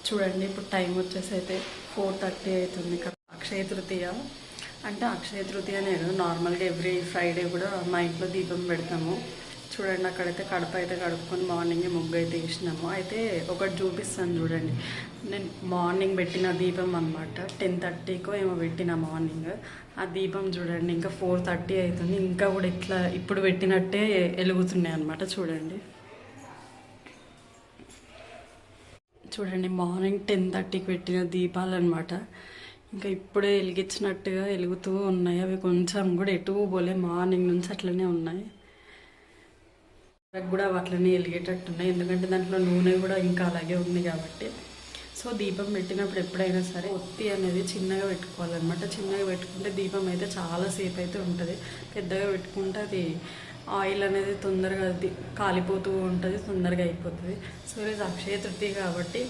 చూడండి ఇప్పుడు టైం వచ్చేసి అయితే 4:30 అవుతుంది. అక్షయ తృతీయ అంటే అక్షయ తృతీయ నేను నార్మల్గా ఎవ్రీ ఫ్రైడే కూడా మా ఇంట్లో దీపం పెడతాము. చూడండి అక్కడైతే కడప అయితే కడుక్కొని మార్నింగే ముగ్గు అయితే వేసినాము. అయితే ఒకటి చూపిస్తాను చూడండి. నేను మార్నింగ్ పెట్టిన దీపం అనమాట. 10:30కో ఏమో పెట్టిన మార్నింగ్. ఆ దీపం చూడండి ఇంకా 4:30 అవుతుంది, ఇంకా కూడా ఇట్లా ఇప్పుడు పెట్టినట్టే వెలుగుతున్నాయి అనమాట. చూడండి మార్నింగ్ 10:30కి పెట్టిన దీపాలు అనమాట. ఇంకా ఇప్పుడే వెలిగించినట్టుగా వెలుగుతూ ఉన్నాయి. అవి కొంచెం కూడా ఎటు పోలే, మార్నింగ్ నుంచి అట్లనే ఉన్నాయి. కూడా అట్లనే వెలిగేటట్టున్నాయి, ఎందుకంటే దాంట్లో నూనె కూడా ఇంకా అలాగే ఉంది కాబట్టి. సో దీపం పెట్టినప్పుడు ఎప్పుడైనా సరే ఒత్తి అనేది చిన్నగా పెట్టుకోవాలన్నమాట. చిన్నగా పెట్టుకుంటే దీపం అయితే చాలాసేపు అయితే ఉంటుంది. పెద్దగా పెట్టుకుంటే అది ఆయిల్ అనేది తొందరగా కాలిపోతూ ఉంటుంది, తొందరగా అయిపోతుంది. సో ఈరోజు అక్షయ తృతీయ కాబట్టి